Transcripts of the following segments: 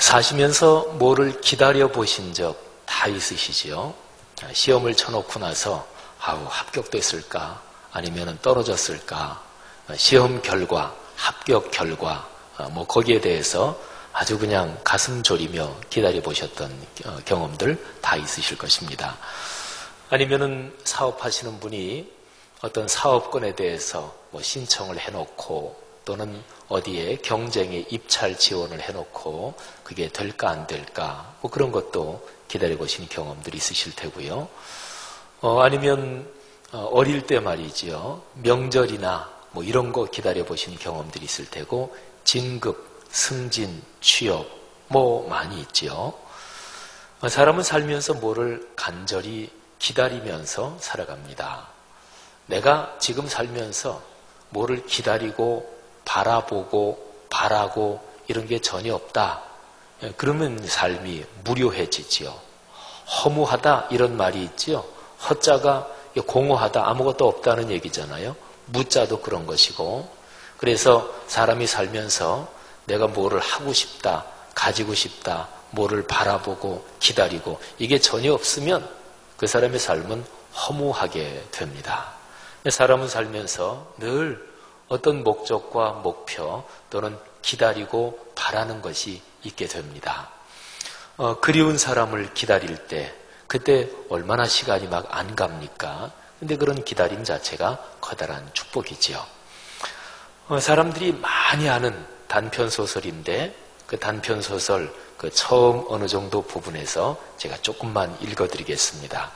사시면서 뭐를 기다려 보신 적 다 있으시지요? 시험을 쳐놓고 나서 합격됐을까? 아니면 떨어졌을까? 시험 결과, 합격 결과, 거기에 대해서 아주 그냥 가슴 졸이며 기다려 보셨던 경험들 다 있으실 것입니다. 아니면은 사업하시는 분이 어떤 사업권에 대해서 신청을 해놓고 또는 어디에 경쟁에 입찰 지원을 해놓고 그게 될까 안 될까 그런 것도 기다려보신 경험들이 있으실 테고요. 아니면 어릴 때 말이지요. 명절이나 이런 거 기다려보신 경험들이 있을 테고 진급, 승진, 취업 많이 있죠. 사람은 살면서 뭐를 간절히 기다리면서 살아갑니다. 내가 지금 살면서 뭐를 기다리고 바라보고 바라고 이런 게 전혀 없다. 그러면 삶이 무료해지지요. 허무하다 이런 말이 있지요. 허자가 공허하다 아무것도 없다는 얘기잖아요. 무자도 그런 것이고 그래서 사람이 살면서 내가 뭐를 하고 싶다, 가지고 싶다, 뭐를 바라보고 기다리고 이게 전혀 없으면 그 사람의 삶은 허무하게 됩니다. 사람은 살면서 늘 어떤 목적과 목표 또는 기다리고 바라는 것이 있게 됩니다. 그리운 사람을 기다릴 때 그때 얼마나 시간이 막 안 갑니까? 근데 그런 기다림 자체가 커다란 축복이지요. 사람들이 많이 아는 단편소설인데 그 단편소설 처음 어느 정도 부분에서 제가 조금만 읽어드리겠습니다.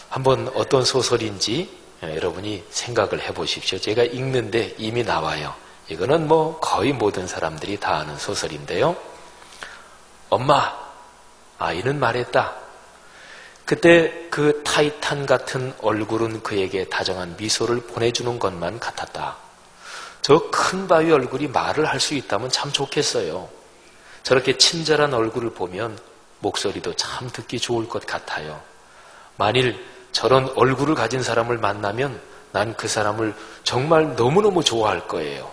한번 어떤 소설인지 여러분이 생각을 해보십시오. 제가 읽는데 이미 나와요. 이거는 거의 모든 사람들이 다 아는 소설인데요. 엄마, 아이는 말했다. 그때 그 타이탄 같은 얼굴은 그에게 다정한 미소를 보내주는 것만 같았다. 저 큰 바위 얼굴이 말을 할 수 있다면 참 좋겠어요. 저렇게 친절한 얼굴을 보면 목소리도 참 듣기 좋을 것 같아요. 만일 저런 얼굴을 가진 사람을 만나면 난 그 사람을 정말 너무너무 좋아할 거예요.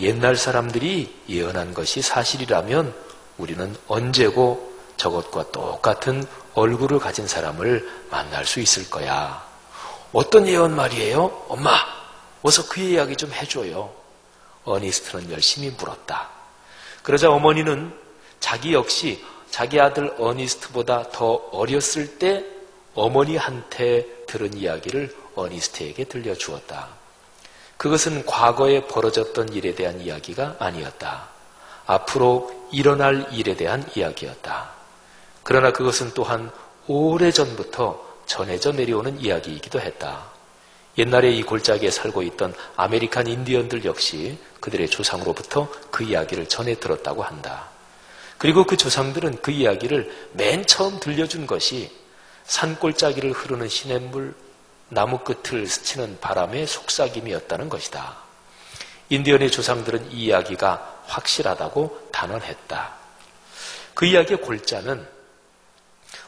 옛날 사람들이 예언한 것이 사실이라면 우리는 언제고 저것과 똑같은 얼굴을 가진 사람을 만날 수 있을 거야. 어떤 예언 말이에요? 엄마, 어서 그 이야기 좀 해줘요. 어니스트는 열심히 물었다. 그러자 어머니는 자기 역시 자기 아들 어니스트보다 더 어렸을 때 어머니한테 들은 이야기를 어니스트에게 들려주었다. 그것은 과거에 벌어졌던 일에 대한 이야기가 아니었다. 앞으로 일어날 일에 대한 이야기였다. 그러나 그것은 또한 오래전부터 전해져 내려오는 이야기이기도 했다. 옛날에 이 골짜기에 살고 있던 아메리칸 인디언들 역시 그들의 조상으로부터 그 이야기를 전해 들었다고 한다. 그리고 그 조상들은 그 이야기를 맨 처음 들려준 것이 산골짜기를 흐르는 시냇물, 나무 끝을 스치는 바람의 속삭임이었다는 것이다. 인디언의 조상들은 이 이야기가 확실하다고 단언했다. 그 이야기의 골자는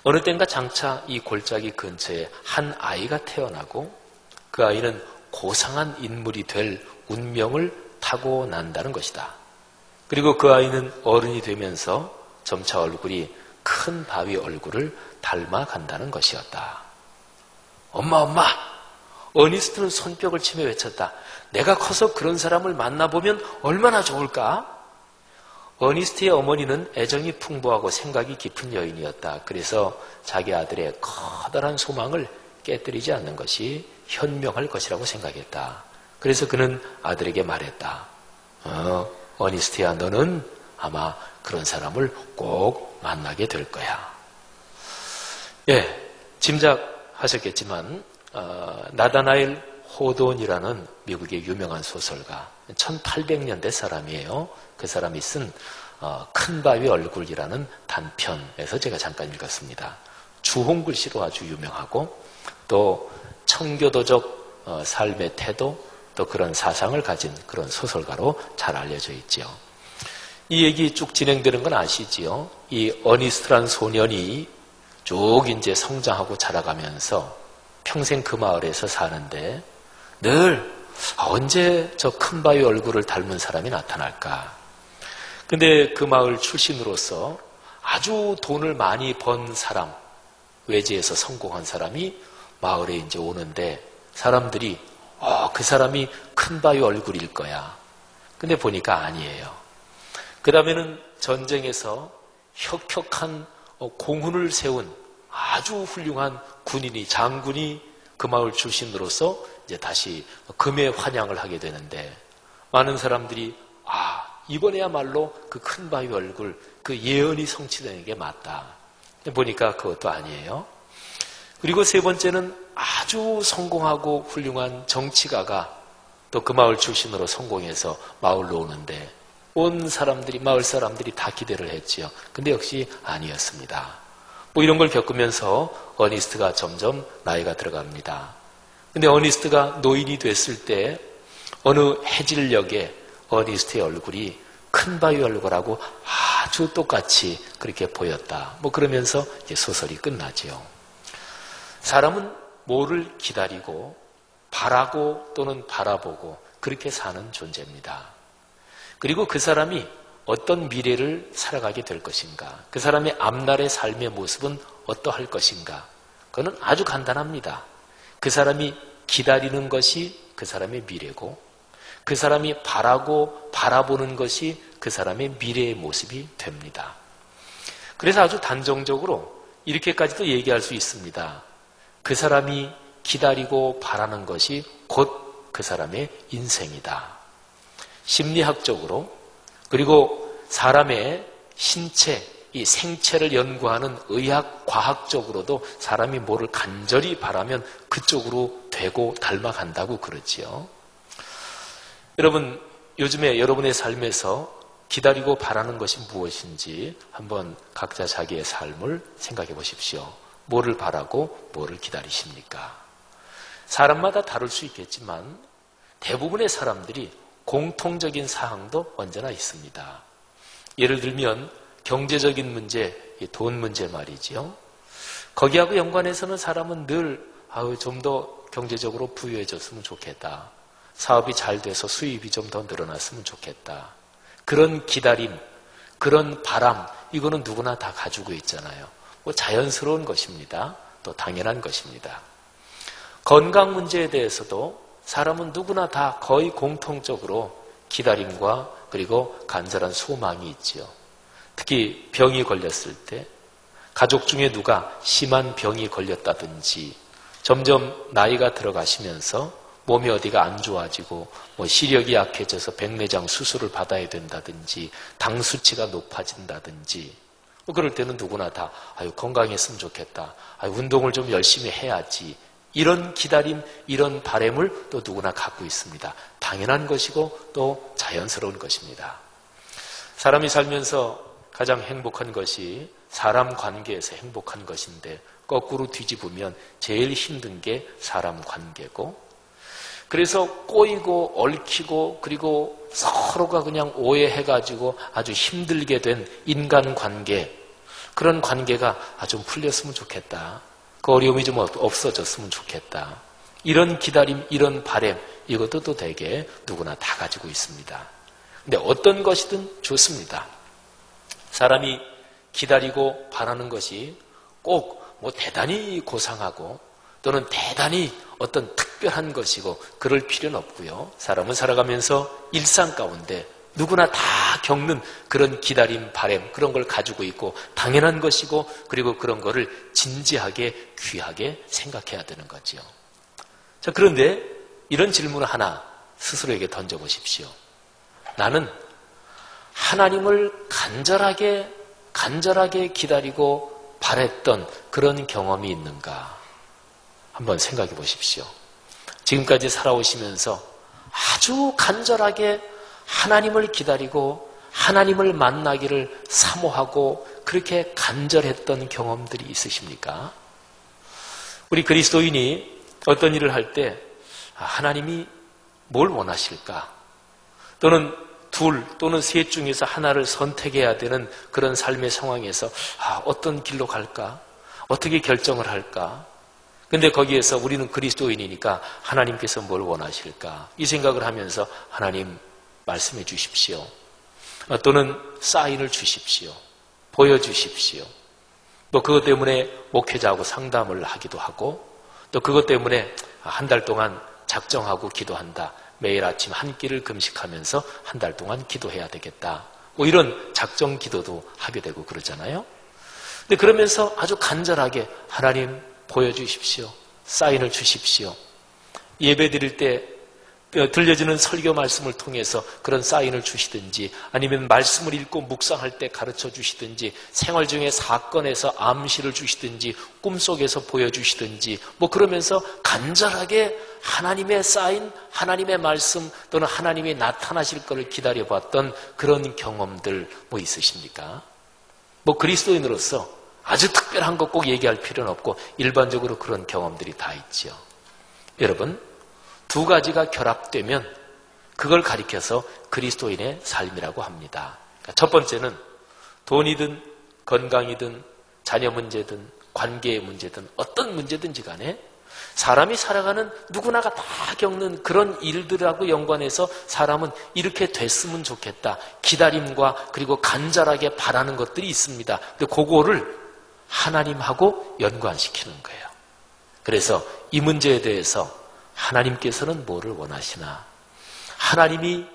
어느 땐가 장차 이 골짜기 근처에 한 아이가 태어나고 그 아이는 고상한 인물이 될 운명을 타고난다는 것이다. 그리고 그 아이는 어른이 되면서 점차 얼굴이 큰 바위 얼굴을 닮아간다는 것이었다. 엄마! 어니스트는 손뼉을 치며 외쳤다. 내가 커서 그런 사람을 만나보면 얼마나 좋을까? 어니스트의 어머니는 애정이 풍부하고 생각이 깊은 여인이었다. 그래서 자기 아들의 커다란 소망을 깨뜨리지 않는 것이 현명할 것이라고 생각했다. 그래서 그는 아들에게 말했다. 어니스트야, 너는 아마 그런 사람을 꼭 만나게 될 거야. 짐작하셨겠지만 나다나엘 호돈이라는 미국의 유명한 소설가, 1800년대 사람이에요. 그 사람이 쓴 큰 바위 얼굴이라는 단편에서 제가 잠깐 읽었습니다. 주홍 글씨로 아주 유명하고 또 청교도적 삶의 태도 또 그런 사상을 가진 그런 소설가로 잘 알려져 있죠. 이 얘기 쭉 진행되는 건 아시지요? 이 어니스트란 소년이 쭉 이제 성장하고 자라가면서 평생 그 마을에서 사는데 늘 언제 저 큰 바위 얼굴을 닮은 사람이 나타날까? 근데 그 마을 출신으로서 아주 돈을 많이 번 사람, 외지에서 성공한 사람이 마을에 이제 오는데 사람들이 그 사람이 큰바위 얼굴일 거야. 근데 보니까 아니에요. 그 다음에는 전쟁에서 혁혁한 공훈을 세운 아주 훌륭한 군인이, 장군이 그 마을 출신으로서 이제 다시 금의 환양을 하게 되는데 많은 사람들이 이번에야말로 그 큰바위 얼굴, 그 예언이 성취되는 게 맞다. 보니까 그것도 아니에요. 그리고 세 번째는 아주 성공하고 훌륭한 정치가가 또 그 마을 출신으로 성공해서 마을로 오는데 온 사람들이, 마을 사람들이 다 기대를 했지요. 근데 역시 아니었습니다. 이런 걸 겪으면서 어니스트가 점점 나이가 들어갑니다. 근데 어니스트가 노인이 됐을 때 어느 해질녘에 어니스트의 얼굴이 큰바위 얼굴하고 아주 똑같이 그렇게 보였다. 그러면서 이제 소설이 끝나지요. 사람은 뭐를 기다리고 바라고 또는 바라보고 그렇게 사는 존재입니다. 그리고 그 사람이 어떤 미래를 살아가게 될 것인가, 그 사람의 앞날의 삶의 모습은 어떠할 것인가, 그거는 아주 간단합니다. 그 사람이 기다리는 것이 그 사람의 미래고 그 사람이 바라고 바라보는 것이 그 사람의 미래의 모습이 됩니다. 그래서 아주 단정적으로 이렇게까지도 얘기할 수 있습니다. 그 사람이 기다리고 바라는 것이 곧 그 사람의 인생이다. 심리학적으로, 그리고 사람의 신체, 이 생체를 연구하는 의학, 과학적으로도 사람이 뭐를 간절히 바라면 그쪽으로 되고 닮아간다고 그러지요. 여러분, 요즘에 여러분의 삶에서 기다리고 바라는 것이 무엇인지 한번 각자 자기의 삶을 생각해 보십시오. 뭐를 바라고 뭐를 기다리십니까? 사람마다 다를 수 있겠지만 대부분의 사람들이 공통적인 사항도 언제나 있습니다. 예를 들면 경제적인 문제, 돈 문제 말이지요. 거기하고 연관해서는 사람은 늘 좀 더 경제적으로 부유해졌으면 좋겠다. 사업이 잘 돼서 수입이 좀 더 늘어났으면 좋겠다. 그런 기다림, 그런 바람, 이거는 누구나 다 가지고 있잖아요. 자연스러운 것입니다. 또 당연한 것입니다. 건강 문제에 대해서도 사람은 누구나 다 거의 공통적으로 기다림과 그리고 간절한 소망이 있지요. 특히 병이 걸렸을 때 가족 중에 누가 심한 병이 걸렸다든지 점점 나이가 들어가시면서 몸이 어디가 안 좋아지고 시력이 약해져서 백내장 수술을 받아야 된다든지 당 수치가 높아진다든지 그럴 때는 누구나 다 건강했으면 좋겠다. 운동을 좀 열심히 해야지. 이런 기다림, 이런 바람을 또 누구나 갖고 있습니다. 당연한 것이고 또 자연스러운 것입니다. 사람이 살면서 가장 행복한 것이 사람 관계에서 행복한 것인데 거꾸로 뒤집으면 제일 힘든 게 사람 관계고, 그래서 꼬이고 얽히고 그리고 서로가 그냥 오해해가지고 아주 힘들게 된 인간관계, 그런 관계가 좀 풀렸으면 좋겠다. 그 어려움이 좀 없어졌으면 좋겠다. 이런 기다림, 이런 바람, 이것도 또 되게 누구나 다 가지고 있습니다. 근데 어떤 것이든 좋습니다. 사람이 기다리고 바라는 것이 꼭 대단히 고상하고 또는 대단히 어떤 특별한 것이고 그럴 필요는 없고요. 사람은 살아가면서 일상 가운데 누구나 다 겪는 그런 기다림, 바람, 그런 걸 가지고 있고 당연한 것이고 그리고 그런 거를 진지하게 귀하게 생각해야 되는 거지요. 자, 그런데 이런 질문을 하나 스스로에게 던져보십시오. 나는 하나님을 간절하게 기다리고 바랬던 그런 경험이 있는가? 한번 생각해 보십시오. 지금까지 살아오시면서 아주 간절하게 하나님을 기다리고 하나님을 만나기를 사모하고 그렇게 간절했던 경험들이 있으십니까? 우리 그리스도인이 어떤 일을 할 때 하나님이 뭘 원하실까? 또는 둘 또는 셋 중에서 하나를 선택해야 되는 그런 삶의 상황에서 어떤 길로 갈까? 어떻게 결정을 할까? 근데 거기에서 우리는 그리스도인이니까 하나님께서 뭘 원하실까? 이 생각을 하면서 하나님 말씀해 주십시오. 또는 사인을 주십시오. 보여주십시오. 또 그것 때문에 목회자하고 상담을 하기도 하고 또 그것 때문에 한 달 동안 작정하고 기도한다. 매일 아침 한 끼를 금식하면서 한 달 동안 기도해야 되겠다. 뭐 이런 작정 기도도 하게 되고 그러잖아요. 근데 그러면서 아주 간절하게 하나님 보여주십시오. 사인을 주십시오. 예배 드릴 때 들려지는 설교 말씀을 통해서 그런 사인을 주시든지 아니면 말씀을 읽고 묵상할 때 가르쳐 주시든지 생활 중에 사건에서 암시를 주시든지 꿈속에서 보여주시든지 뭐 그러면서 간절하게 하나님의 사인, 하나님의 말씀 또는 하나님이 나타나실 것을 기다려봤던 그런 경험들 뭐 있으십니까? 뭐 그리스도인으로서 아주 특별한 것 꼭 얘기할 필요는 없고 일반적으로 그런 경험들이 다 있죠. 여러분, 두 가지가 결합되면 그걸 가리켜서 그리스도인의 삶이라고 합니다. 그러니까 첫 번째는 돈이든 건강이든 자녀 문제든 관계의 문제든 어떤 문제든지 간에 사람이 살아가는 누구나가 다 겪는 그런 일들하고 연관해서 사람은 이렇게 됐으면 좋겠다. 기다림과 그리고 간절하게 바라는 것들이 있습니다. 근데 그거를 하나님하고 연관시키는 거예요. 그래서 이 문제에 대해서 하나님께서는 뭐를 원하시나? 하나님이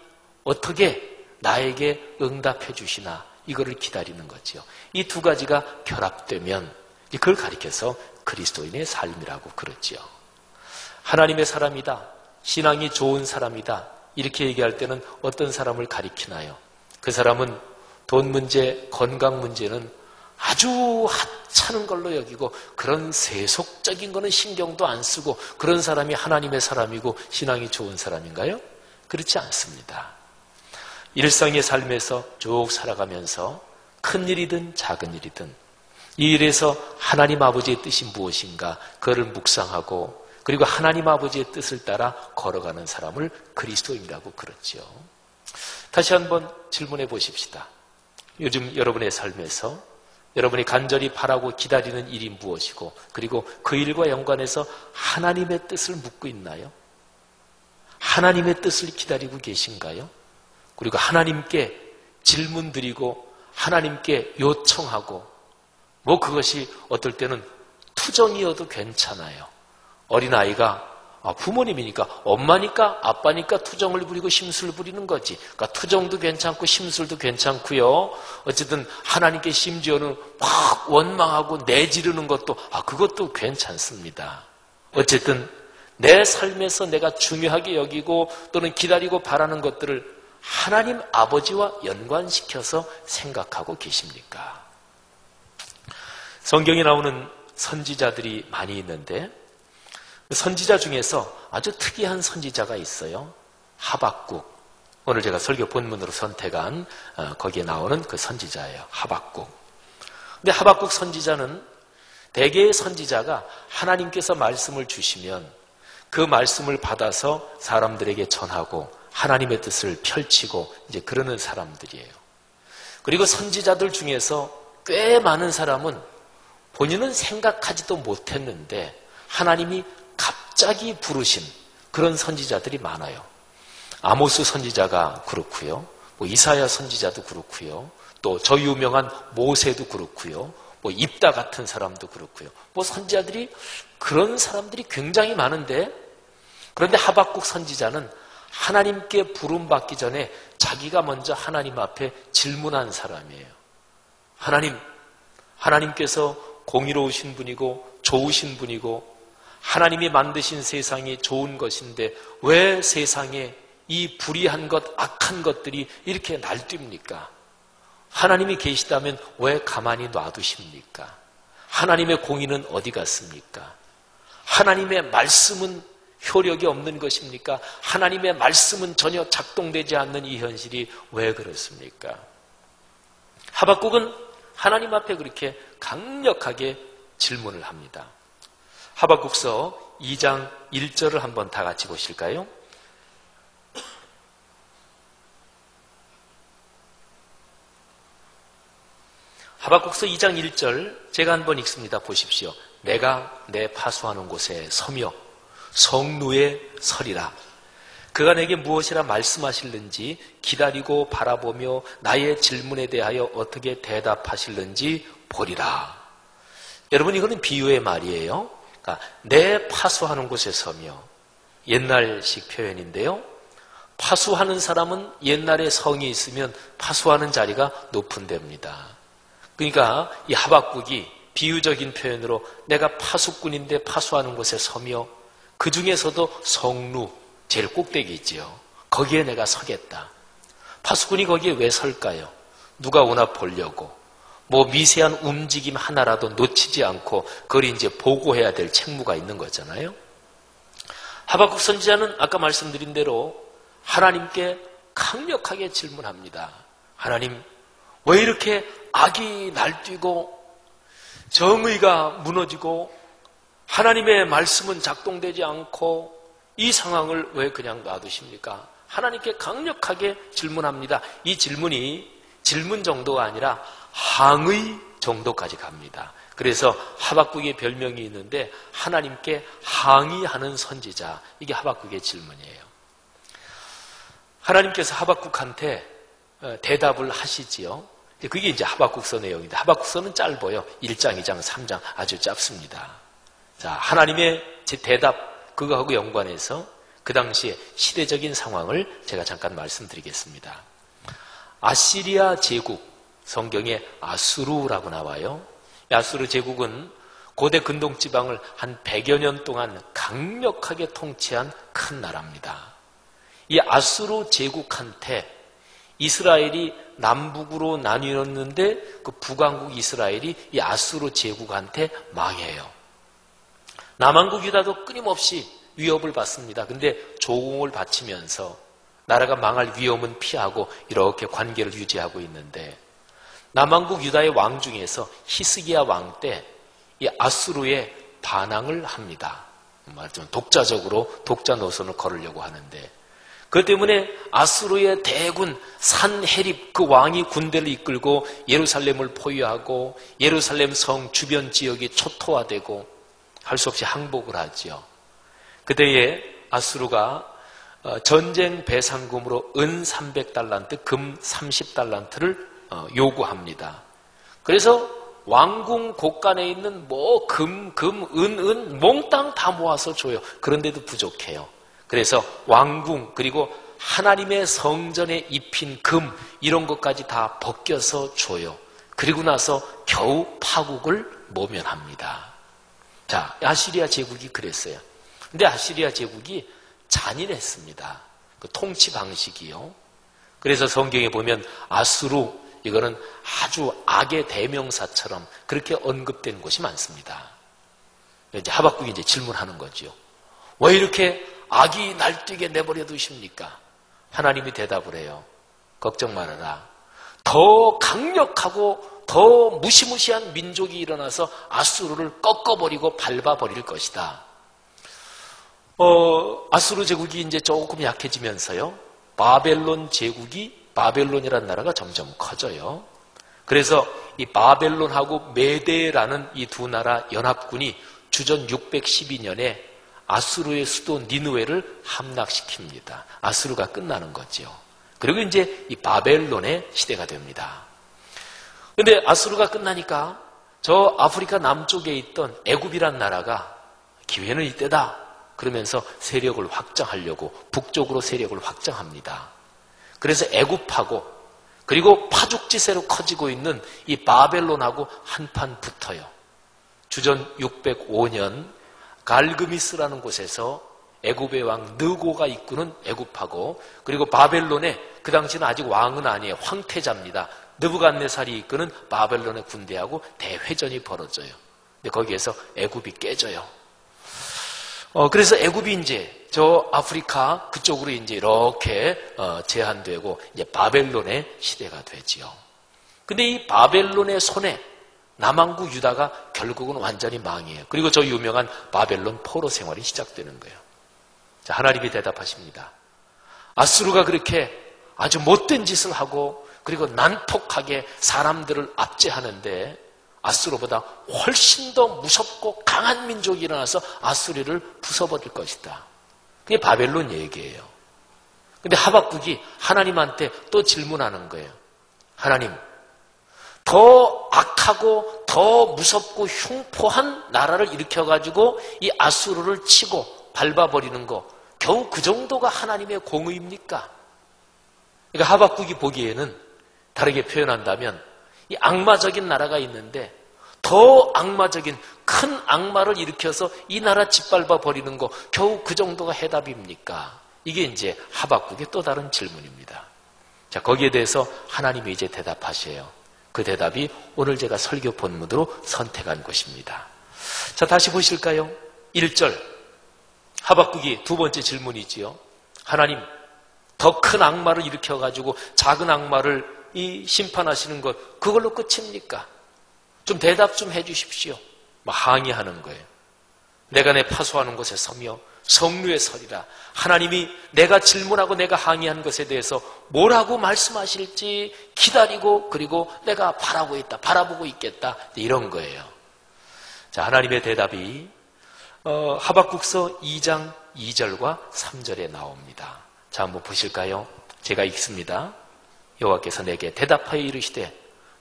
어떻게 나에게 응답해 주시나? 이거를 기다리는 거죠. 이 두 가지가 결합되면 그걸 가리켜서 그리스도인의 삶이라고 그러죠. 하나님의 사람이다. 신앙이 좋은 사람이다. 이렇게 얘기할 때는 어떤 사람을 가리키나요? 그 사람은 돈 문제, 건강 문제는 아주 하찮은 걸로 여기고 그런 세속적인 거는 신경도 안 쓰고 그런 사람이 하나님의 사람이고 신앙이 좋은 사람인가요? 그렇지 않습니다. 일상의 삶에서 쭉 살아가면서 큰 일이든 작은 일이든 이 일에서 하나님 아버지의 뜻이 무엇인가 그거를 묵상하고 그리고 하나님 아버지의 뜻을 따라 걸어가는 사람을 그리스도인이라고 그러죠. 다시 한번 질문해 보십시다. 요즘 여러분의 삶에서 여러분이 간절히 바라고 기다리는 일이 무엇이고 그리고 그 일과 연관해서 하나님의 뜻을 묻고 있나요? 하나님의 뜻을 기다리고 계신가요? 그리고 하나님께 질문 드리고 하나님께 요청하고 뭐 그것이 어떨 때는 투정이어도 괜찮아요. 어린아이가 부모님이니까 엄마니까 아빠니까 투정을 부리고 심술을 부리는 거지. 그러니까 투정도 괜찮고 심술도 괜찮고요. 어쨌든 하나님께 심지어는 막 원망하고 내지르는 것도 그것도 괜찮습니다. 어쨌든 내 삶에서 내가 중요하게 여기고 또는 기다리고 바라는 것들을 하나님 아버지와 연관시켜서 생각하고 계십니까? 성경에 나오는 선지자들이 많이 있는데 선지자 중에서 아주 특이한 선지자가 있어요. 하박국. 오늘 제가 설교 본문으로 선택한 거기에 나오는 그 선지자예요. 하박국. 근데 하박국 선지자는 대개의 선지자가 하나님께서 말씀을 주시면 그 말씀을 받아서 사람들에게 전하고 하나님의 뜻을 펼치고 이제 그러는 사람들이에요. 그리고 선지자들 중에서 꽤 많은 사람은 본인은 생각하지도 못했는데 하나님이 갑자기 부르신 그런 선지자들이 많아요. 아모스 선지자가 그렇고요. 이사야 선지자도 그렇고요. 또 저 유명한 모세도 그렇고요. 입다 같은 사람도 그렇고요. 선지자들이 그런 사람들이 굉장히 많은데 그런데 하박국 선지자는 하나님께 부름받기 전에 자기가 먼저 하나님 앞에 질문한 사람이에요. 하나님께서 공의로우신 분이고 좋으신 분이고 하나님이 만드신 세상이 좋은 것인데 왜 세상에 이 불의한 것, 악한 것들이 이렇게 날뜁니까? 하나님이 계시다면 왜 가만히 놔두십니까? 하나님의 공의는 어디 갔습니까? 하나님의 말씀은 효력이 없는 것입니까? 하나님의 말씀은 전혀 작동되지 않는 이 현실이 왜 그렇습니까? 하박국은 하나님 앞에 그렇게 강력하게 질문을 합니다. 하박국서 2장 1절을 한번 다 같이 보실까요? 하박국서 2장 1절 제가 한번 읽습니다. 보십시오. 내가 내 파수하는 곳에 서며 성루에 서리라. 그가 내게 무엇이라 말씀하실는지 기다리고 바라보며 나의 질문에 대하여 어떻게 대답하실는지 보리라. 여러분, 이거는 비유의 말이에요. 그러니까 내 파수하는 곳에 서며, 옛날식 표현인데요. 파수하는 사람은 옛날에 성이 있으면 파수하는 자리가 높은 데입니다. 그러니까 이 하박국이 비유적인 표현으로 내가 파수꾼인데 파수하는 곳에 서며, 그 중에서도 성루, 제일 꼭대기 있지요. 거기에 내가 서겠다. 파수꾼이 거기에 왜 설까요? 누가 오나 보려고. 뭐 미세한 움직임 하나라도 놓치지 않고 그걸 이제 보고해야 될 책무가 있는 거잖아요. 하박국 선지자는 아까 말씀드린 대로 하나님께 강력하게 질문합니다. 하나님, 왜 이렇게 악이 날뛰고 정의가 무너지고 하나님의 말씀은 작동되지 않고 이 상황을 왜 그냥 놔두십니까? 하나님께 강력하게 질문합니다. 이 질문이 질문 정도가 아니라 항의 정도까지 갑니다. 그래서 하박국의 별명이 있는데 하나님께 항의하는 선지자, 이게 하박국의 질문이에요. 하나님께서 하박국한테 대답을 하시지요. 그게 이제 하박국서 내용인데, 하박국서는 짧아요. 1장, 2장, 3장 아주 짧습니다. 자, 하나님의 대답, 그거하고 연관해서 그 당시에 시대적인 상황을 제가 잠깐 말씀드리겠습니다. 아시리아 제국, 성경에 아수르라고 나와요. 아수르 제국은 고대 근동지방을 한 100여 년 동안 강력하게 통치한 큰 나라입니다. 이 아수르 제국한테 이스라엘이 남북으로 나뉘었는데 그 북왕국 이스라엘이 이 아수르 제국한테 망해요. 남왕국 유다도 끊임없이 위협을 받습니다. 근데 조공을 바치면서 나라가 망할 위험은 피하고 이렇게 관계를 유지하고 있는데, 남왕국 유다의 왕 중에서 히스기야 왕 때 이 아수르에 반항을 합니다. 말하자면 독자적으로 독자 노선을 걸으려고 하는데, 그것 때문에 아수르의 대군 산헤립 그 왕이 군대를 이끌고 예루살렘을 포위하고 예루살렘 성 주변 지역이 초토화되고 할 수 없이 항복을 하지요. 그때에 아수르가 전쟁 배상금으로 은 300달란트, 금 30달란트를 요구합니다. 그래서 왕궁 곳간에 있는 뭐 은 몽땅 다 모아서 줘요. 그런데도 부족해요. 그래서 왕궁 그리고 하나님의 성전에 입힌 금 이런 것까지 다 벗겨서 줘요. 그리고 나서 겨우 파국을 모면합니다. 자, 아시리아 제국이 그랬어요. 근데 아시리아 제국이 잔인했습니다. 그 통치 방식이요. 그래서 성경에 보면 아수르, 이거는 아주 악의 대명사처럼 그렇게 언급된 곳이 많습니다. 이제 하박국이 이제 질문하는 거죠. 왜 이렇게 악이 날뛰게 내버려 두십니까? 하나님이 대답을 해요. 걱정 말아라. 더 강력하고 더 무시무시한 민족이 일어나서 아수르를 꺾어버리고 밟아버릴 것이다. 아수르 제국이 이제 조금 약해지면서요. 바벨론 제국이, 바벨론이라는 나라가 점점 커져요. 그래서 이 바벨론하고 메데라는 이 두 나라 연합군이 주전 612년에 아수르의 수도 니느웨를 함락시킵니다. 아수르가 끝나는 거죠. 그리고 이제 이 바벨론의 시대가 됩니다. 근데 아수르가 끝나니까 저 아프리카 남쪽에 있던 애굽이란 나라가 기회는 이때다. 그러면서 세력을 확장하려고 북쪽으로 세력을 확장합니다. 그래서 애굽하고 그리고 파죽지세로 커지고 있는 이 바벨론하고 한판 붙어요. 주전 605년 갈그미스라는 곳에서 애굽의 왕 느고가 이끄는 애굽하고 그리고 바벨론의 그 당시는 아직 왕은 아니에요. 황태자입니다. 느부갓네살이 이끄는 바벨론의 군대하고 대회전이 벌어져요. 근데 거기에서 애굽이 깨져요. 그래서 애굽이 이제 저 아프리카 그쪽으로 이제 이렇게 제한되고 이제 바벨론의 시대가 되지요. 근데 이 바벨론의 손에 남왕국 유다가 결국은 완전히 망해요. 그리고 저 유명한 바벨론 포로 생활이 시작되는 거예요. 자, 하나님이 대답하십니다. 아수르가 그렇게 아주 못된 짓을 하고 그리고 난폭하게 사람들을 압제하는데 아수르보다 훨씬 더 무섭고 강한 민족이 일어나서 아수르를 부숴버릴 것이다. 그게 바벨론 얘기예요. 근데 하박국이 하나님한테 또 질문하는 거예요. 하나님, 더 악하고 더 무섭고 흉포한 나라를 일으켜가지고 이 아수르를 치고 밟아버리는 거 겨우 그 정도가 하나님의 공의입니까? 그러니까 하박국이 보기에는 다르게 표현한다면 이 악마적인 나라가 있는데 더 악마적인 큰 악마를 일으켜서 이 나라 짓밟아 버리는 거 겨우 그 정도가 해답입니까? 이게 이제 하박국의 또 다른 질문입니다. 자, 거기에 대해서 하나님이 이제 대답하셔요. 그 대답이 오늘 제가 설교 본문으로 선택한 것입니다. 자, 다시 보실까요? 1절 하박국이 두 번째 질문이지요. 하나님, 더 큰 악마를 일으켜가지고 작은 악마를 이 심판하시는 것 그걸로 끝입니까? 좀 대답 좀 해주십시오. 항의하는 거예요. 내가 내 파수하는 곳에 서며 성루에 서리라. 하나님이 내가 질문하고 내가 항의한 것에 대해서 뭐라고 말씀하실지 기다리고 그리고 내가 바라보고 있겠다 이런 거예요. 자, 하나님의 대답이 하박국서 2장 2절과 3절에 나옵니다. 자, 한번 보실까요? 제가 읽습니다. 여호와께서 내게 대답하여 이르시되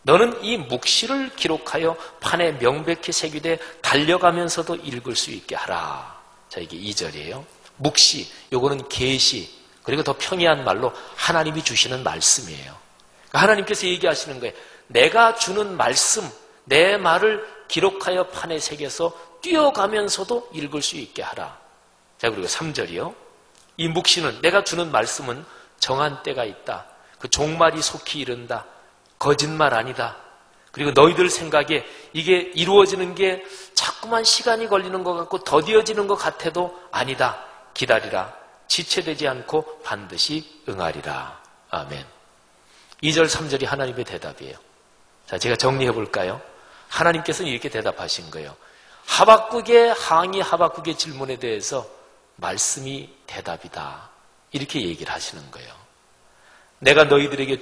너는 이 묵시를 기록하여 판에 명백히 새기되 달려가면서도 읽을 수 있게 하라. 자, 이게 2절이에요. 묵시, 요거는 계시, 그리고 더 평이한 말로 하나님이 주시는 말씀이에요. 그러니까 하나님께서 얘기하시는 거예요. 내가 주는 말씀, 내 말을 기록하여 판에 새겨서 뛰어가면서도 읽을 수 있게 하라. 자, 그리고 3절이요. 이 묵시는, 내가 주는 말씀은 정한 때가 있다. 그 종말이 속히 이른다. 거짓말 아니다. 그리고 너희들 생각에 이게 이루어지는 게 자꾸만 시간이 걸리는 것 같고 더디어지는 것 같아도 아니다. 기다리라. 지체되지 않고 반드시 응하리라. 아멘. 2절 3절이 하나님의 대답이에요. 자, 제가 정리해 볼까요? 하나님께서는 이렇게 대답하신 거예요. 하박국의 항의, 하박국의 질문에 대해서 말씀이 대답이다. 이렇게 얘기를 하시는 거예요. 내가 너희들에게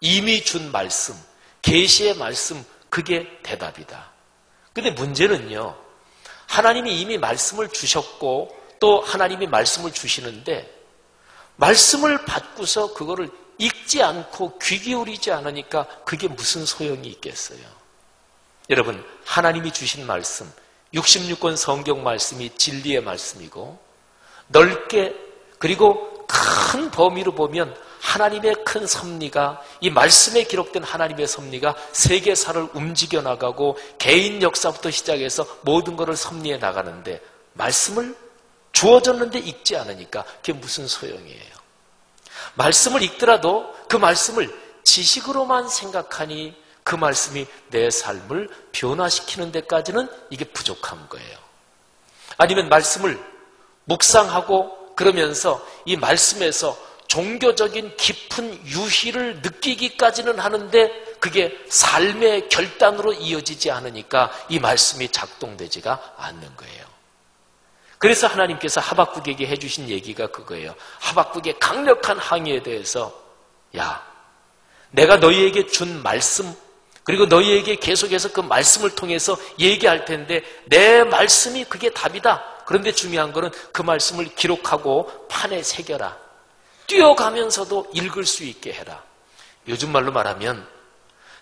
이미 준 말씀, 계시의 말씀, 그게 대답이다. 근데 문제는요, 하나님이 이미 말씀을 주셨고 또 하나님이 말씀을 주시는데 말씀을 받고서 그거를 읽지 않고 귀 기울이지 않으니까 그게 무슨 소용이 있겠어요? 여러분, 하나님이 주신 말씀, 66권 성경 말씀이 진리의 말씀이고 넓게 그리고 큰 범위로 보면 하나님의 큰 섭리가, 이 말씀에 기록된 하나님의 섭리가 세계사를 움직여 나가고 개인 역사부터 시작해서 모든 것을 섭리해 나가는데 말씀을 주어졌는데 읽지 않으니까 그게 무슨 소용이에요? 말씀을 읽더라도 그 말씀을 지식으로만 생각하니 그 말씀이 내 삶을 변화시키는 데까지는 이게 부족한 거예요. 아니면 말씀을 묵상하고 그러면서 이 말씀에서 종교적인 깊은 유희를 느끼기까지는 하는데 그게 삶의 결단으로 이어지지 않으니까 이 말씀이 작동되지가 않는 거예요. 그래서 하나님께서 하박국에게 해주신 얘기가 그거예요. 하박국의 강력한 항의에 대해서 야, 내가 너희에게 준 말씀 그리고 너희에게 계속해서 그 말씀을 통해서 얘기할 텐데 내 말씀이 그게 답이다. 그런데 중요한 거는 그 말씀을 기록하고 판에 새겨라. 뛰어가면서도 읽을 수 있게 해라. 요즘 말로 말하면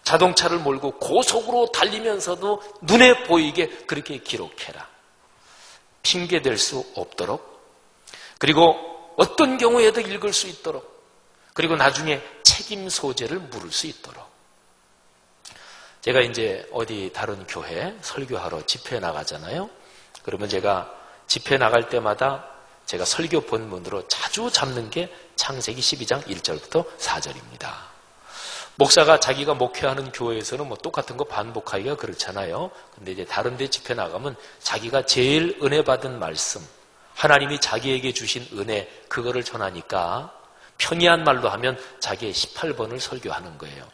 자동차를 몰고 고속으로 달리면서도 눈에 보이게 그렇게 기록해라. 핑계댈 수 없도록, 그리고 어떤 경우에도 읽을 수 있도록, 그리고 나중에 책임 소재를 물을 수 있도록. 제가 이제 어디 다른 교회 설교하러 집회 나가잖아요. 그러면 제가 집회 나갈 때마다 제가 설교 본문으로 자주 잡는 게 창세기 12장 1절부터 4절입니다. 목사가 자기가 목회하는 교회에서는 뭐 똑같은 거 반복하기가 그렇잖아요. 근데 이제 다른 데 집회 나가면 자기가 제일 은혜 받은 말씀, 하나님이 자기에게 주신 은혜, 그거를 전하니까 편리한 말로 하면 자기의 18번을 설교하는 거예요.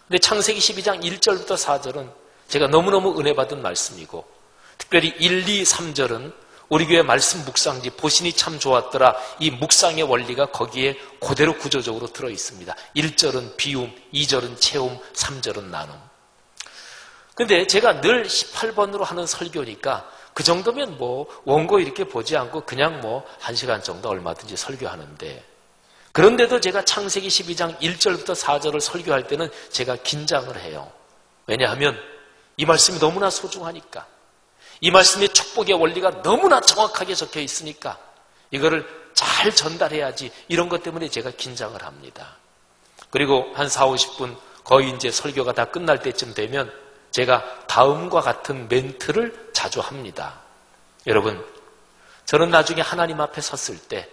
근데 창세기 12장 1절부터 4절은 제가 너무너무 은혜 받은 말씀이고, 특별히 1, 2, 3절은 우리 교회 말씀 묵상지 보시니 참 좋았더라. 이 묵상의 원리가 거기에 그대로 구조적으로 들어있습니다. 1절은 비움, 2절은 채움, 3절은 나눔. 근데 제가 늘 18번으로 하는 설교니까 그 정도면 뭐 원고 이렇게 보지 않고 그냥 뭐 1시간 정도 얼마든지 설교하는데, 그런데도 제가 창세기 12장 1절부터 4절을 설교할 때는 제가 긴장을 해요. 왜냐하면 이 말씀이 너무나 소중하니까, 이 말씀의 축복의 원리가 너무나 정확하게 적혀 있으니까 이거를 잘 전달해야지, 이런 것 때문에 제가 긴장을 합니다. 그리고 한 4, 50분 거의 이제 설교가 다 끝날 때쯤 되면 제가 다음과 같은 멘트를 자주 합니다. 여러분, 저는 나중에 하나님 앞에 섰을 때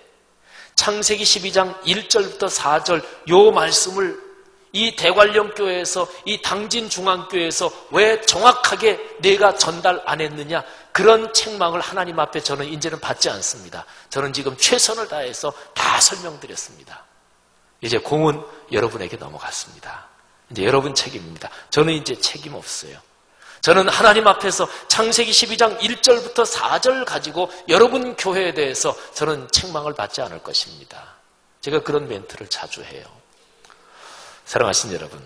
창세기 12장 1절부터 4절 요 말씀을 이 대관령교회에서, 이 당진중앙교회에서 왜 정확하게 내가 전달 안 했느냐, 그런 책망을 하나님 앞에 저는 이제는 받지 않습니다. 저는 지금 최선을 다해서 다 설명드렸습니다. 이제 공은 여러분에게 넘어갔습니다. 이제 여러분 책임입니다. 저는 이제 책임 없어요. 저는 하나님 앞에서 창세기 12장 1절부터 4절 가지고 여러분 교회에 대해서 저는 책망을 받지 않을 것입니다. 제가 그런 멘트를 자주 해요. 사랑하신 여러분,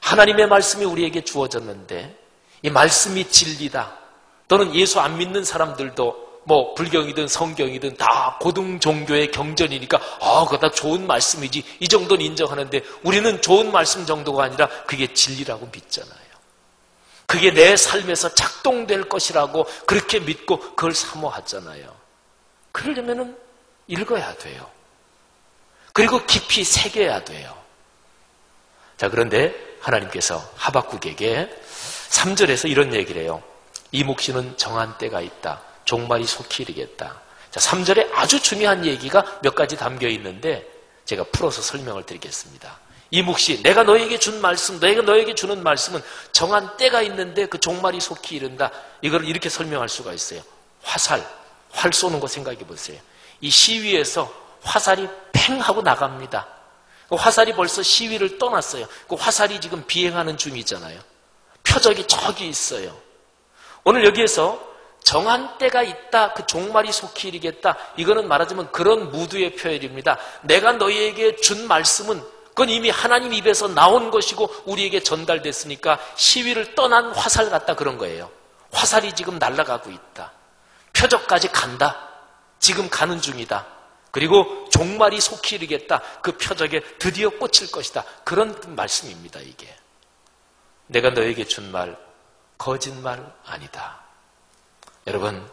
하나님의 말씀이 우리에게 주어졌는데 이 말씀이 진리다, 또는 예수 안 믿는 사람들도 뭐 불경이든 성경이든 다 고등 종교의 경전이니까 그거 다 좋은 말씀이지, 이 정도는 인정하는데 우리는 좋은 말씀 정도가 아니라 그게 진리라고 믿잖아요. 그게 내 삶에서 작동될 것이라고 그렇게 믿고 그걸 사모하잖아요. 그러려면 읽어야 돼요. 그리고 깊이 새겨야 돼요. 자, 그런데 하나님께서 하박국에게 3절에서 이런 얘기를 해요. 이 묵시는 정한 때가 있다. 종말이 속히 이르겠다. 자, 3절에 아주 중요한 얘기가 몇 가지 담겨 있는데 제가 풀어서 설명을 드리겠습니다. 이 묵시, 내가 너에게 준 말씀, 내가 너에게 주는 말씀은 정한 때가 있는데 그 종말이 속히 이른다. 이걸 이렇게 설명할 수가 있어요. 활 쏘는 거 생각해 보세요. 이 시위에서 화살이 팽 하고 나갑니다. 그 화살이 벌써 시위를 떠났어요. 그 화살이 지금 비행하는 중이잖아요. 표적이 저기 있어요. 오늘 여기에서 정한 때가 있다, 그 종말이 속히 이르겠다, 이거는 말하자면 그런 무드의 표현입니다. 내가 너희에게 준 말씀은 그건 이미 하나님 입에서 나온 것이고 우리에게 전달됐으니까 시위를 떠난 화살 같다, 그런 거예요. 화살이 지금 날아가고 있다. 표적까지 간다. 지금 가는 중이다. 그리고 종말이 속히 이르겠다. 그 표적에 드디어 꽂힐 것이다. 그런 말씀입니다, 이게. 내가 너에게 준 말, 거짓말 아니다. 여러분,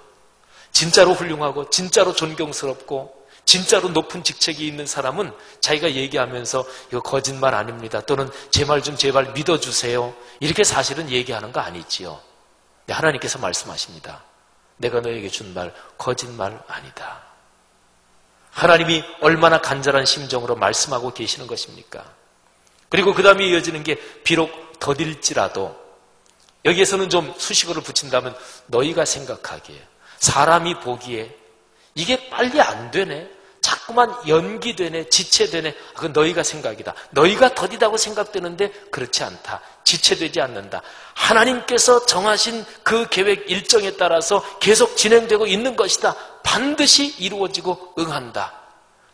진짜로 훌륭하고 진짜로 존경스럽고 진짜로 높은 직책이 있는 사람은 자기가 얘기하면서 이거 거짓말 아닙니다, 또는 제 말 좀 제발 믿어주세요, 이렇게 사실은 얘기하는 거 아니지요. 네, 하나님께서 말씀하십니다. 내가 너에게 준 말 거짓말 아니다. 하나님이 얼마나 간절한 심정으로 말씀하고 계시는 것입니까? 그리고 그 다음에 이어지는 게 비록 더딜지라도, 여기에서는 좀 수식어를 붙인다면 너희가 생각하기에, 사람이 보기에 이게 빨리 안 되네, 자꾸만 연기되네, 지체되네, 그건 너희가 생각이다. 너희가 더디다고 생각되는데 그렇지 않다. 지체되지 않는다. 하나님께서 정하신 그 계획 일정에 따라서 계속 진행되고 있는 것이다. 반드시 이루어지고 응한다.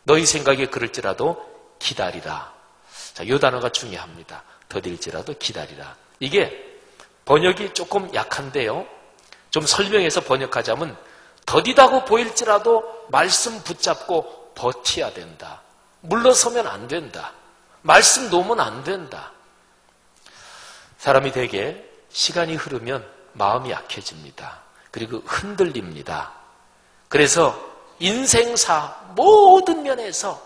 너희 생각에 그럴지라도 기다리라. 자, 이 단어가 중요합니다. 더딜지라도 기다리라. 이게 번역이 조금 약한데요, 좀 설명해서 번역하자면 더디다고 보일지라도 말씀 붙잡고 버텨야 된다. 물러서면 안 된다. 말씀 놓으면 안 된다. 사람이 대개 시간이 흐르면 마음이 약해집니다. 그리고 흔들립니다. 그래서 인생사 모든 면에서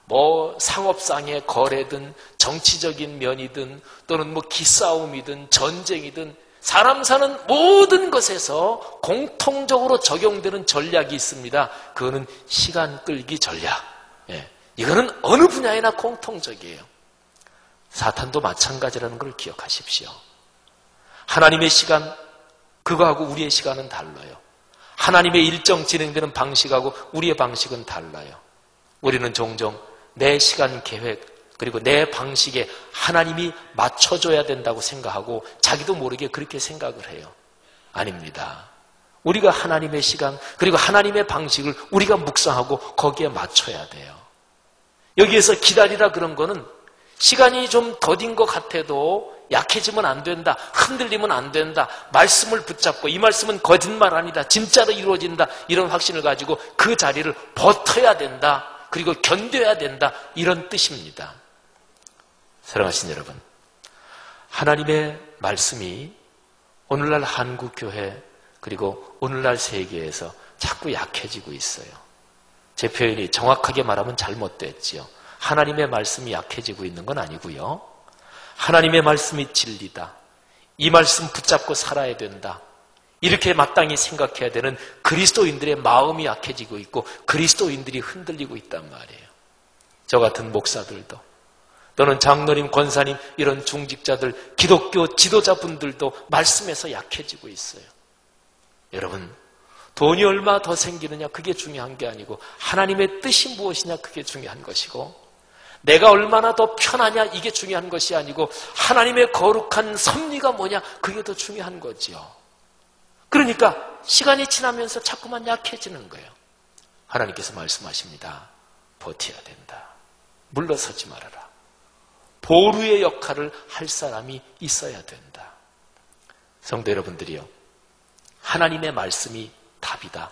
뭐 상업상의 거래든 정치적인 면이든 또는 뭐 기싸움이든 전쟁이든 사람 사는 모든 것에서 공통적으로 적용되는 전략이 있습니다. 그거는 시간 끌기 전략. 이거는 어느 분야에나 공통적이에요. 사탄도 마찬가지라는 걸 기억하십시오. 하나님의 시간, 그거하고 우리의 시간은 달라요. 하나님의 일정 진행되는 방식하고 우리의 방식은 달라요. 우리는 종종 내 시간 계획 그리고 내 방식에 하나님이 맞춰줘야 된다고 생각하고 자기도 모르게 그렇게 생각을 해요. 아닙니다. 우리가 하나님의 시간 그리고 하나님의 방식을 우리가 묵상하고 거기에 맞춰야 돼요. 여기에서 기다리라 그런 거는 시간이 좀 더딘 것 같아도 약해지면 안 된다, 흔들리면 안 된다, 말씀을 붙잡고 이 말씀은 거짓말 아니다, 진짜로 이루어진다, 이런 확신을 가지고 그 자리를 버텨야 된다, 그리고 견뎌야 된다. 이런 뜻입니다. 사랑하신 여러분, 하나님의 말씀이 오늘날 한국교회 그리고 오늘날 세계에서 자꾸 약해지고 있어요. 제 표현이 정확하게 말하면 잘못됐지요. 하나님의 말씀이 약해지고 있는 건 아니고요. 하나님의 말씀이 진리다. 이 말씀 붙잡고 살아야 된다. 이렇게 마땅히 생각해야 되는 그리스도인들의 마음이 약해지고 있고 그리스도인들이 흔들리고 있단 말이에요. 저 같은 목사들도 또는 장로님, 권사님 이런 중직자들, 기독교 지도자분들도 말씀에서 약해지고 있어요. 여러분, 돈이 얼마 더 생기느냐 그게 중요한 게 아니고 하나님의 뜻이 무엇이냐 그게 중요한 것이고 내가 얼마나 더 편하냐 이게 중요한 것이 아니고 하나님의 거룩한 섭리가 뭐냐 그게 더 중요한 거지요. 그러니까 시간이 지나면서 자꾸만 약해지는 거예요. 하나님께서 말씀하십니다. 버텨야 된다. 물러서지 말아라. 보루의 역할을 할 사람이 있어야 된다. 성도 여러분들이요, 하나님의 말씀이 답이다.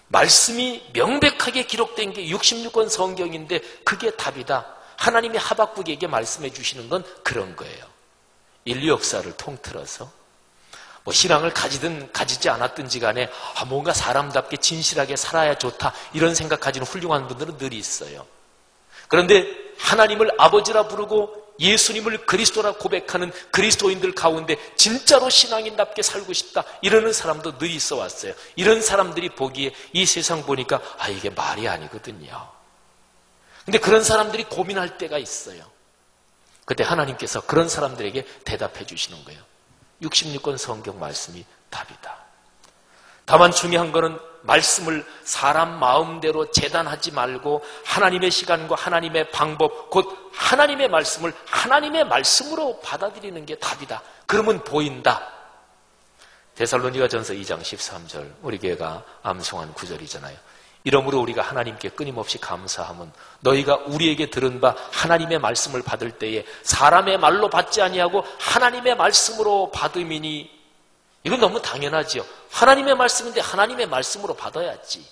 말씀이 명백하게 기록된 게 66권 성경인데 그게 답이다. 하나님이 하박국에게 말씀해 주시는 건 그런 거예요. 인류 역사를 통틀어서 신앙을 가지든 가지지 않았든지 간에 뭔가 사람답게 진실하게 살아야 좋다 이런 생각 가진 훌륭한 분들은 늘 있어요. 그런데 하나님을 아버지라 부르고 예수님을 그리스도라 고백하는 그리스도인들 가운데 진짜로 신앙인답게 살고 싶다 이러는 사람도 늘 있어 왔어요. 이런 사람들이 보기에 이 세상 보니까 이게 말이 아니거든요. 근데 그런 사람들이 고민할 때가 있어요. 그때 하나님께서 그런 사람들에게 대답해 주시는 거예요. 66권 성경 말씀이 답이다. 다만 중요한 거는 말씀을 사람 마음대로 재단하지 말고 하나님의 시간과 하나님의 방법, 곧 하나님의 말씀을 하나님의 말씀으로 받아들이는 게 답이다. 그러면 보인다. 데살로니가전서 2장 13절 우리 교회가 암송한 구절이잖아요. 이러므로 우리가 하나님께 끊임없이 감사함은 너희가 우리에게 들은 바 하나님의 말씀을 받을 때에 사람의 말로 받지 아니하고 하나님의 말씀으로 받음이니. 이건 너무 당연하지요. 하나님의 말씀인데 하나님의 말씀으로 받아야지.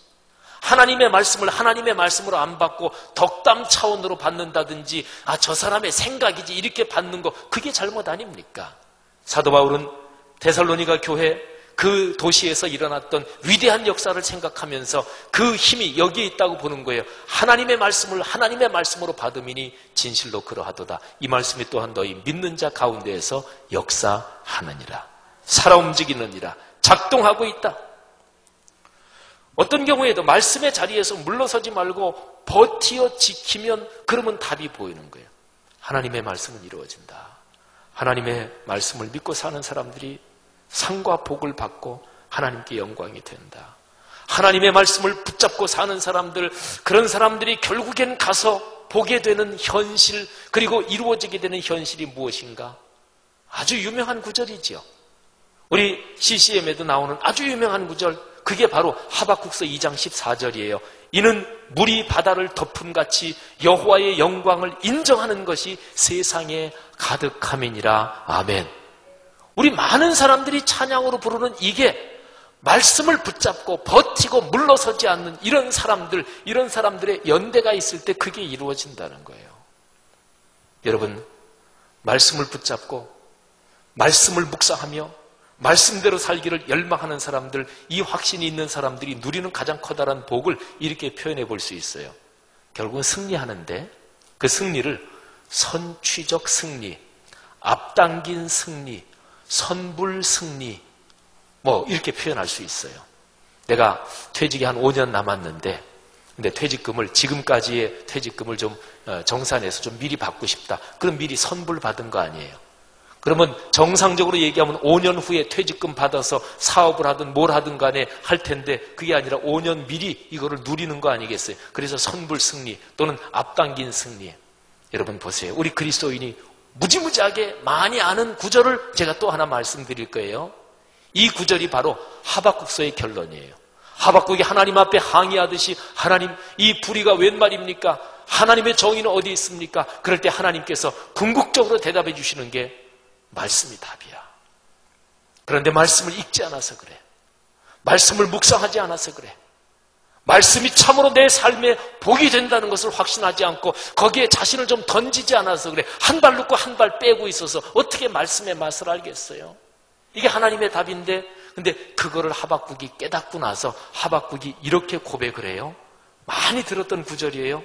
하나님의 말씀을 하나님의 말씀으로 안 받고 덕담 차원으로 받는다든지 저 사람의 생각이지 이렇게 받는 거 그게 잘못 아닙니까? 사도 바울은 데살로니가 교회 그 도시에서 일어났던 위대한 역사를 생각하면서 그 힘이 여기에 있다고 보는 거예요. 하나님의 말씀을 하나님의 말씀으로 받음이니 진실로 그러하도다. 이 말씀이 또한 너희 믿는 자 가운데에서 역사하느니라. 살아 움직이느니라. 작동하고 있다. 어떤 경우에도 말씀의 자리에서 물러서지 말고 버티어 지키면 그러면 답이 보이는 거예요. 하나님의 말씀은 이루어진다. 하나님의 말씀을 믿고 사는 사람들이 상과 복을 받고 하나님께 영광이 된다. 하나님의 말씀을 붙잡고 사는 사람들, 그런 사람들이 결국엔 가서 보게 되는 현실, 그리고 이루어지게 되는 현실이 무엇인가? 아주 유명한 구절이지요. 우리 CCM에도 나오는 아주 유명한 구절, 그게 바로 하박국서 2장 14절이에요. 이는 물이 바다를 덮음같이 여호와의 영광을 인정하는 것이 세상에 가득함이니라. 아멘. 우리 많은 사람들이 찬양으로 부르는 이게 말씀을 붙잡고 버티고 물러서지 않는 이런 사람들, 이런 사람들의 연대가 있을 때 그게 이루어진다는 거예요. 여러분, 말씀을 붙잡고 말씀을 묵상하며 말씀대로 살기를 열망하는 사람들, 이 확신이 있는 사람들이 누리는 가장 커다란 복을 이렇게 표현해 볼 수 있어요. 결국은 승리하는데 그 승리를 선취적 승리, 앞당긴 승리, 선불 승리, 이렇게 표현할 수 있어요. 내가 퇴직이 한 5년 남았는데, 근데 퇴직금을, 지금까지의 퇴직금을 좀 정산해서 좀 미리 받고 싶다. 그럼 미리 선불 받은 거 아니에요. 그러면 정상적으로 얘기하면 5년 후에 퇴직금 받아서 사업을 하든 뭘 하든 간에 할 텐데 그게 아니라 5년 미리 이거를 누리는 거 아니겠어요? 그래서 선불 승리 또는 앞당긴 승리. 여러분 보세요. 우리 그리스도인이 무지무지하게 많이 아는 구절을 제가 또 하나 말씀드릴 거예요. 이 구절이 바로 하박국서의 결론이에요. 하박국이 하나님 앞에 항의하듯이 하나님, 이 불의가 웬 말입니까? 하나님의 정의는 어디 있습니까? 그럴 때 하나님께서 궁극적으로 대답해 주시는 게 말씀이 답이야. 그런데 말씀을 읽지 않아서 그래. 말씀을 묵상하지 않아서 그래. 말씀이 참으로 내 삶에 복이 된다는 것을 확신하지 않고 거기에 자신을 좀 던지지 않아서 그래. 한 발 넣고 한 발 빼고 있어서 어떻게 말씀의 맛을 알겠어요? 이게 하나님의 답인데, 근데 그거를 하박국이 깨닫고 나서 하박국이 이렇게 고백을 해요. 많이 들었던 구절이에요.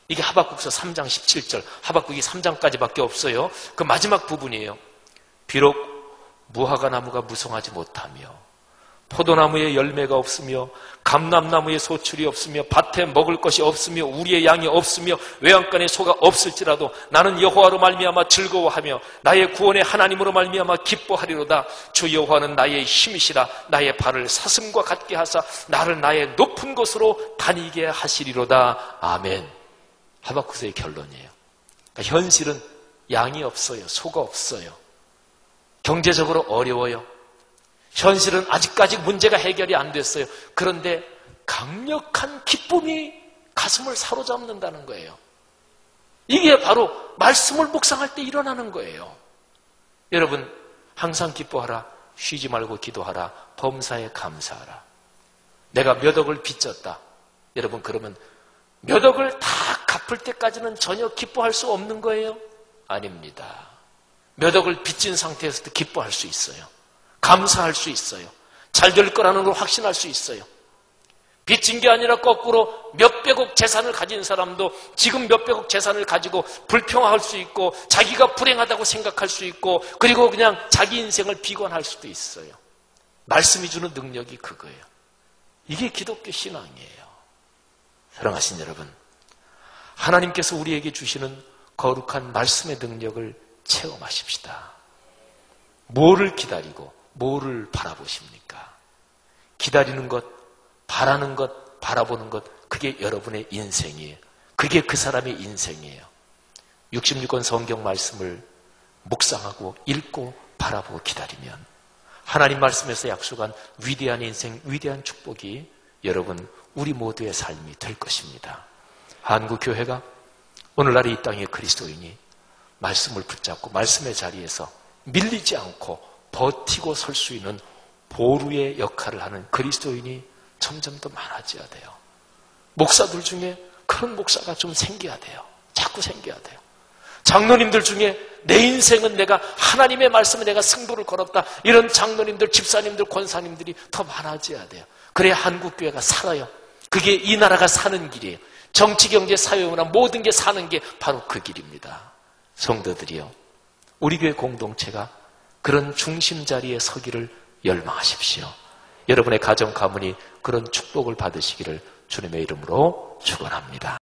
이게 하박국서 3장 17절, 하박국이 3장까지밖에 없어요. 그 마지막 부분이에요. 비록 무화과 나무가 무성하지 못하며 포도나무에 열매가 없으며 감람나무에 소출이 없으며 밭에 먹을 것이 없으며 우리의 양이 없으며 외양간에 소가 없을지라도 나는 여호와로 말미암아 즐거워하며 나의 구원의 하나님으로 말미암아 기뻐하리로다. 주 여호와는 나의 힘이시라. 나의 발을 사슴과 같게 하사 나를 나의 높은 곳으로 다니게 하시리로다. 아멘. 하박국서의 결론이에요. 그러니까 현실은 양이 없어요. 소가 없어요. 경제적으로 어려워요. 현실은 아직까지 문제가 해결이 안 됐어요. 그런데 강력한 기쁨이 가슴을 사로잡는다는 거예요. 이게 바로 말씀을 묵상할 때 일어나는 거예요. 여러분, 항상 기뻐하라. 쉬지 말고 기도하라. 범사에 감사하라. 내가 몇 억을 빚졌다. 여러분, 그러면 몇 억을 다 갚을 때까지는 전혀 기뻐할 수 없는 거예요? 아닙니다. 몇 억을 빚진 상태에서도 기뻐할 수 있어요. 감사할 수 있어요. 잘 될 거라는 걸 확신할 수 있어요. 빚진 게 아니라 거꾸로 몇백억 재산을 가진 사람도 지금 몇백억 재산을 가지고 불평할 수 있고 자기가 불행하다고 생각할 수 있고 그리고 그냥 자기 인생을 비관할 수도 있어요. 말씀이 주는 능력이 그거예요. 이게 기독교 신앙이에요. 사랑하신 여러분, 하나님께서 우리에게 주시는 거룩한 말씀의 능력을 체험하십시다. 뭐를 기다리고 뭐를 바라보십니까? 기다리는 것, 바라는 것, 바라보는 것, 그게 여러분의 인생이에요. 그게 그 사람의 인생이에요. 66권 성경 말씀을 묵상하고 읽고 바라보고 기다리면 하나님 말씀에서 약속한 위대한 인생, 위대한 축복이 여러분 우리 모두의 삶이 될 것입니다. 한국교회가 오늘날 이 땅의 그리스도인이 말씀을 붙잡고 말씀의 자리에서 밀리지 않고 버티고 설 수 있는 보루의 역할을 하는 그리스도인이 점점 더 많아져야 돼요. 목사들 중에 그런 목사가 좀 생겨야 돼요. 자꾸 생겨야 돼요. 장로님들 중에 내 인생은 내가 하나님의 말씀에 내가 승부를 걸었다. 이런 장로님들, 집사님들, 권사님들이 더 많아져야 돼요. 그래야 한국교회가 살아요. 그게 이 나라가 사는 길이에요. 정치, 경제, 사회문화 모든 게 사는 게 바로 그 길입니다. 성도들이요, 우리 교회 공동체가 그런 중심 자리에 서기를 열망하십시오. 여러분의 가정 가문이 그런 축복을 받으시기를 주님의 이름으로 축원합니다.